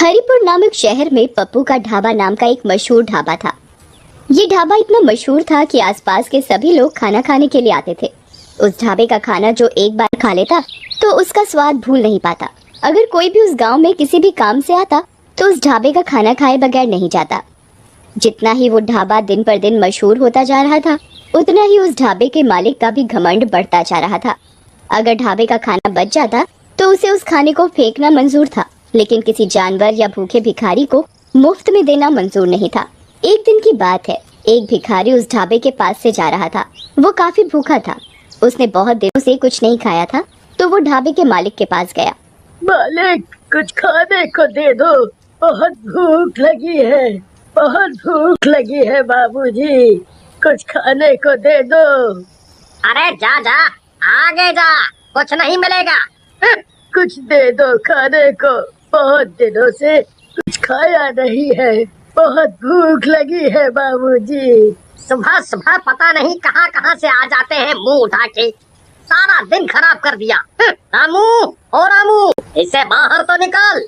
हरिपुर नामक शहर में पप्पू का ढाबा नाम का एक मशहूर ढाबा था। ये ढाबा इतना मशहूर था कि आसपास के सभी लोग खाना खाने के लिए आते थे। उस ढाबे का खाना जो एक बार खा लेता तो उसका स्वाद भूल नहीं पाता। अगर कोई भी उस गांव में किसी भी काम से आता तो उस ढाबे का खाना खाए बगैर नहीं जाता। जितना ही वो ढाबा दिन पर दिन मशहूर होता जा रहा था, उतना ही उस ढाबे के मालिक का भी घमंड बढ़ता जा रहा था। अगर ढाबे का खाना बच जाता तो उसे उस खाने को फेंकना मंजूर था, लेकिन किसी जानवर या भूखे भिखारी को मुफ्त में देना मंजूर नहीं था। एक दिन की बात है, एक भिखारी उस ढाबे के पास से जा रहा था। वो काफी भूखा था। उसने बहुत दिनों से कुछ नहीं खाया था, तो वो ढाबे के मालिक के पास गया। मालिक, कुछ खाने को दे दो, बहुत भूख लगी है, बहुत भूख लगी है बाबूजी, कुछ खाने को दे दो। अरे जा जा, आगे जा, कुछ नहीं मिलेगा। कुछ दे दो खाने को, बहुत दिनों से कुछ खाया नहीं है, बहुत भूख लगी है बाबूजी। सुबह सुबह पता नहीं कहां कहां से आ जाते हैं मुंह उठा के, सारा दिन खराब कर दिया। रामू, ओ रामू, इसे बाहर तो निकाल।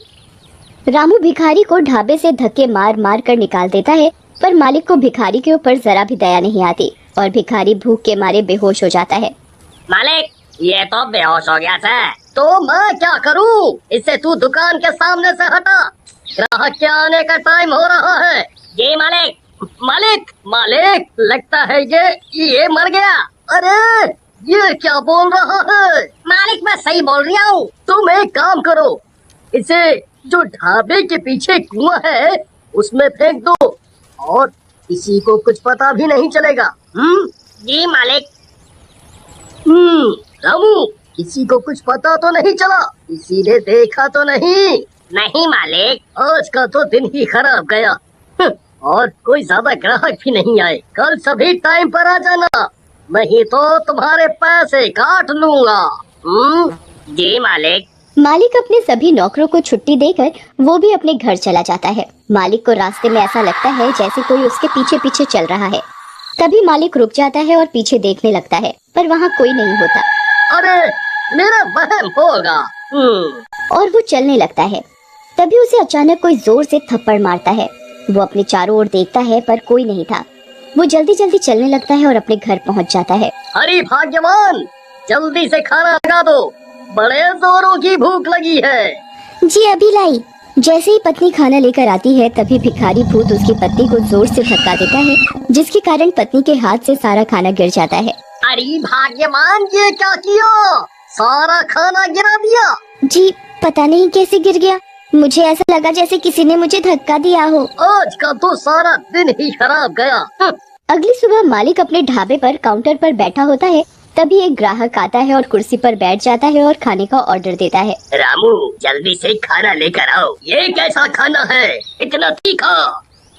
रामू भिखारी को ढाबे से धक्के मार मार कर निकाल देता है, पर मालिक को भिखारी के ऊपर जरा भी दया नहीं आती और भिखारी भूख के मारे बेहोश हो जाता है। मालिक, ये तो बेहोश हो गया है, तो मैं क्या करूं? इसे तू दुकान के सामने से हटा, ग्राहक के आने का टाइम हो रहा है। जी मालिक, मालिक, मालिक, लगता है ये मर गया। अरे ये क्या बोल रहा है? मालिक, मैं सही बोल रहा हूँ। तुम एक काम करो, इसे जो ढाबे के पीछे कुआं है उसमें फेंक दो और किसी को कुछ पता भी नहीं चलेगा। जी मालिक। रामू, किसी को कुछ पता तो नहीं चला? किसी ने देखा तो नहीं? नहीं मालिक। आज का तो दिन ही खराब गया और कोई ज्यादा ग्राहक भी नहीं आए। कल सभी टाइम पर आ जाना, नहीं तो तुम्हारे पैसे काट लूंगा। जी मालिक। मालिक अपने सभी नौकरों को छुट्टी देकर वो भी अपने घर चला जाता है। मालिक को रास्ते में ऐसा लगता है जैसे कोई उसके पीछे पीछे चल रहा है। तभी मालिक रुक जाता है और पीछे देखने लगता है, पर वहाँ कोई नहीं होता। अरे मेरा वहम होगा। और वो चलने लगता है। तभी उसे अचानक कोई जोर से थप्पड़ मारता है। वो अपने चारों ओर देखता है, पर कोई नहीं था। वो जल्दी जल्दी चलने लगता है और अपने घर पहुंच जाता है। अरे भाग्यवान, जल्दी से खाना लगा दो, बड़े जोरों की भूख लगी है। जी अभी लाई। जैसे ही पत्नी खाना लेकर आती है, तभी भिखारी भूत उसकी पत्नी को जोर से धक्का देता है, जिसके कारण पत्नी के हाथ से सारा खाना गिर जाता है। अरे भाग्यवान, ये क्या किया? सारा खाना गिरा दिया। जी पता नहीं कैसे गिर गया, मुझे ऐसा लगा जैसे किसी ने मुझे धक्का दिया हो। आज का तो सारा दिन ही खराब गया। अगली सुबह मालिक अपने ढाबे पर काउंटर पर बैठा होता है। तभी एक ग्राहक आता है और कुर्सी पर बैठ जाता है और खाने का ऑर्डर देता है। रामू, जल्दी से खाना लेकर आओ। ये कैसा खाना है, इतना तीखा?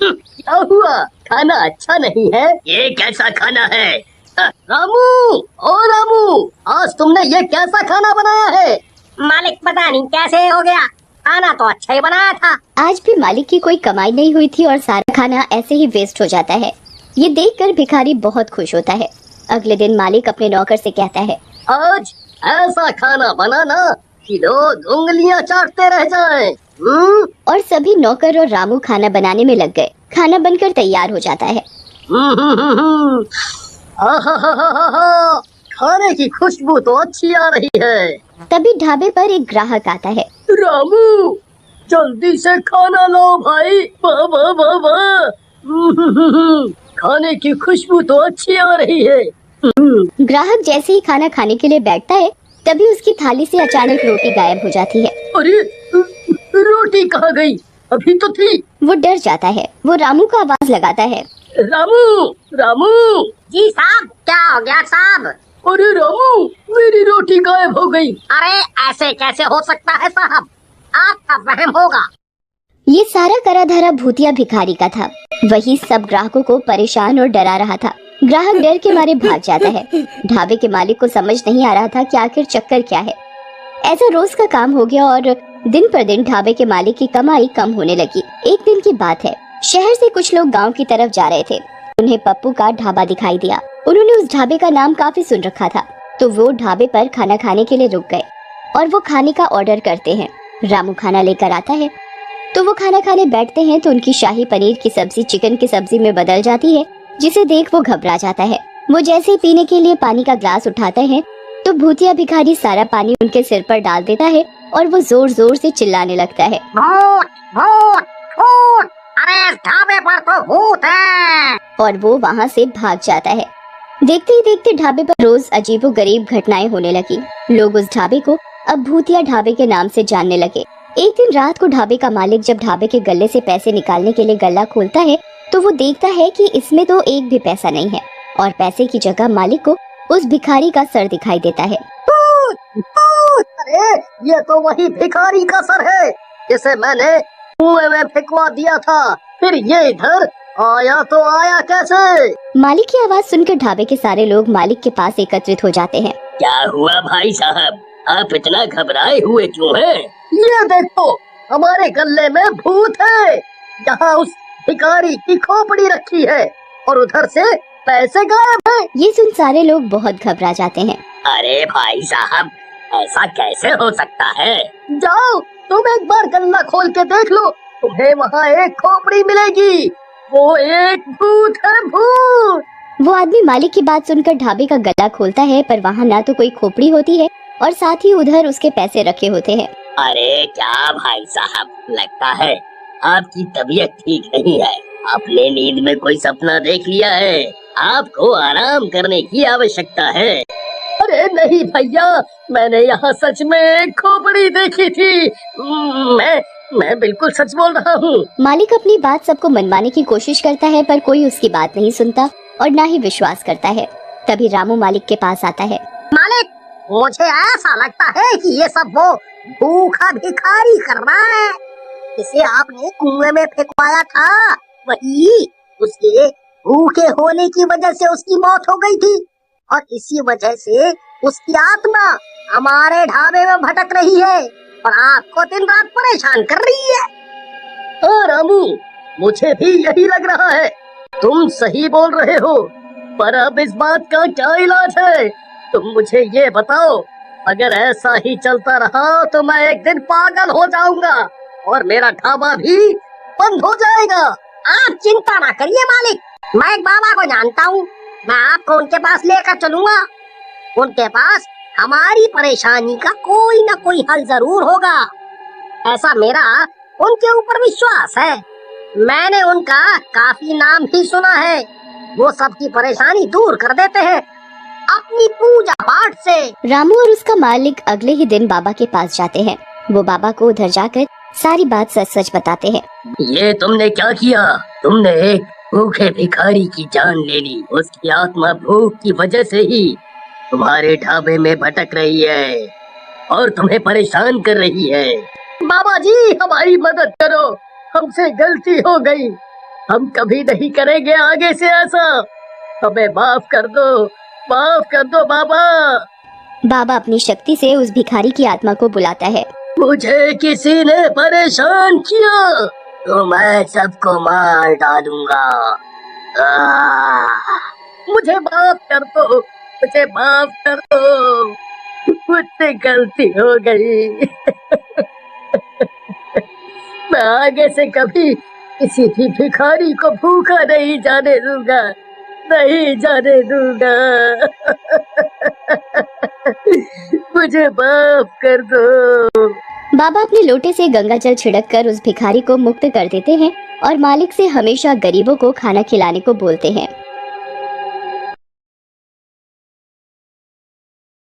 क्या हुआ, खाना अच्छा नहीं है? ये कैसा खाना है? रामू, ओ रामू, आज तुमने ये कैसा खाना बनाया है? मालिक, पता नहीं कैसे हो गया, खाना तो अच्छा ही बनाया था। आज भी मालिक की कोई कमाई नहीं हुई थी और सारा खाना ऐसे ही वेस्ट हो जाता है। ये देखकर भिखारी बहुत खुश होता है। अगले दिन मालिक अपने नौकर से कहता है, आज ऐसा खाना बनाना कि लोग उंगलियां चाटते रह जाएं। और सभी नौकर और रामू खाना बनाने में लग गए। खाना बनकर तैयार हो जाता है। आहाहाहा, खाने की खुशबू तो अच्छी आ रही है। तभी ढाबे पर एक ग्राहक आता है। रामू, जल्दी से खाना लो भाई, वाह वाह वाह वाह। खाने की खुशबू तो अच्छी आ रही है। ग्राहक जैसे ही खाना खाने के लिए बैठता है, तभी उसकी थाली से अचानक रोटी गायब हो जाती है। अरे रोटी कहाँ गई? अभी तो थी। वो डर जाता है। वो रामू को आवाज लगाता है। रामू, रामू। जी साहब, क्या हो गया साहब? अरे रामू, मेरी रोटी गायब हो गई। अरे ऐसे कैसे हो सकता है साहब, आपका वहम होगा। ये सारा करा धरा भूतिया भिखारी का था। वही सब ग्राहकों को परेशान और डरा रहा था। ग्राहक डर के मारे भाग जाता है। ढाबे के मालिक को समझ नहीं आ रहा था कि आखिर चक्कर क्या है। ऐसा रोज का काम हो गया और दिन पर दिन ढाबे के मालिक की कमाई कम होने लगी। एक दिन की बात है, शहर से कुछ लोग गांव की तरफ जा रहे थे। उन्हें पप्पू का ढाबा दिखाई दिया। उन्होंने उस ढाबे का नाम काफी सुन रखा था, तो वो ढाबे पर खाना खाने के लिए रुक गए और वो खाने का ऑर्डर करते हैं। रामू खाना लेकर आता है। तो वो खाना खाने बैठते हैं तो उनकी शाही पनीर की सब्जी चिकन की सब्जी में बदल जाती है, जिसे देख वो घबरा जाता है। वो जैसे ही पीने के लिए पानी का ग्लास उठाते हैं तो भूतिया भिखारी सारा पानी उनके सिर पर डाल देता है और वो जोर जोर से चिल्लाने लगता है, भूत भूत भूत, अरे इस ढाबे पर तो भूत है। और वो वहाँ से भाग जाता है। देखते ही देखते ढाबे पर रोज अजीबोगरीब घटनाएं होने लगी। लोग उस ढाबे को अब भूतिया ढाबे के नाम से जानने लगे। एक दिन रात को ढाबे का मालिक जब ढाबे के गल्ले से पैसे निकालने के लिए गल्ला खोलता है तो वो देखता है कि इसमें तो एक भी पैसा नहीं है और पैसे की जगह मालिक को उस भिखारी का सर दिखाई देता है। भूत, भूत, अरे ये तो वही भिखारी का सर है जिसे मैंने कुएं में फेंकवा दिया था। फिर ये इधर आया तो आया कैसे? मालिक की आवाज सुनकर ढाबे के सारे लोग मालिक के पास एकत्रित हो जाते हैं। क्या हुआ भाई साहब, आप इतना घबराए हुए क्यों हैं? ये देखो हमारे गल्ले में भूत है। यहाँ उस भिखारी की खोपड़ी रखी है और उधर से पैसे गायब हैं। ये सुन सारे लोग बहुत घबरा जाते हैं। अरे भाई साहब, ऐसा कैसे हो सकता है? जाओ तुम एक बार गल्ला खोल के देख लो, तुम्हें वहाँ एक खोपड़ी मिलेगी। वो एक भूत है, भूत। वो आदमी मालिक की बात सुनकर ढाबे का गला खोलता है पर वहाँ ना तो कोई खोपड़ी होती है और साथ ही उधर उसके पैसे रखे होते हैं। अरे क्या भाई साहब, लगता है आपकी तबीयत ठीक नहीं है। आपने नींद में कोई सपना देख लिया है। आपको आराम करने की आवश्यकता है। अरे नहीं भैया, मैंने यहाँ सच में एक खोपड़ी देखी थी। मैं बिल्कुल सच बोल रहा हूँ। मालिक अपनी बात सबको मनवाने की कोशिश करता है पर कोई उसकी बात नहीं सुनता और ना ही विश्वास करता है। तभी रामू मालिक के पास आता है। मालिक, मुझे ऐसा लगता है कि ये सब वो भूखा भिखारी कर रहा है। इसे आपने कुएं में फेंकवाया था, वही उसके भूखे होने की वजह से उसकी मौत हो गई थी और इसी वजह से उसकी आत्मा हमारे ढाबे में भटक रही है और आपको दिन रात परेशान कर रही है। हाँ रामू, मुझे भी यही लग रहा है। तुम सही बोल रहे हो, पर अब इस बात का क्या इलाज है? तुम मुझे ये बताओ। अगर ऐसा ही चलता रहा तो मैं एक दिन पागल हो जाऊंगा और मेरा ढाबा भी बंद हो जाएगा। आप चिंता ना करिए मालिक, मैं एक बाबा को जानता हूँ, मैं आपको उनके पास लेकर चलूंगा। उनके पास हमारी परेशानी का कोई न कोई हल जरूर होगा, ऐसा मेरा उनके ऊपर विश्वास है। मैंने उनका काफी नाम भी सुना है। वो सबकी परेशानी दूर कर देते हैं अपनी पूजा पाठ से। रामू और उसका मालिक अगले ही दिन बाबा के पास जाते हैं। वो बाबा को उधर जाकर सारी बात सच सच बताते हैं। ये तुमने क्या किया? तुमने एक भूखे भिखारी की जान ले ली। उसकी आत्मा भूख की वजह से ही तुम्हारे ढाबे में भटक रही है और तुम्हें परेशान कर रही है। बाबा जी, हमारी मदद करो, हमसे गलती हो गई। हम कभी नहीं करेंगे आगे से ऐसा। हमें माफ कर दो बाबा। बाबा अपनी शक्ति से उस भिखारी की आत्मा को बुलाता है। मुझे किसी ने परेशान किया तो मैं सबको मार डालूंगा। मुझे माफ कर दो, मुझे माफ कर दो, मुझसे गलती हो गई। मैं आगे से कभी किसी भी भिखारी को भूखा नहीं जाने दूंगा, नहीं जाने दूंगा। मुझे माफ कर दो। बाबा अपने लोटे से गंगा जल छिड़क कर उस भिखारी को मुक्त कर देते हैं और मालिक से हमेशा गरीबों को खाना खिलाने को बोलते हैं।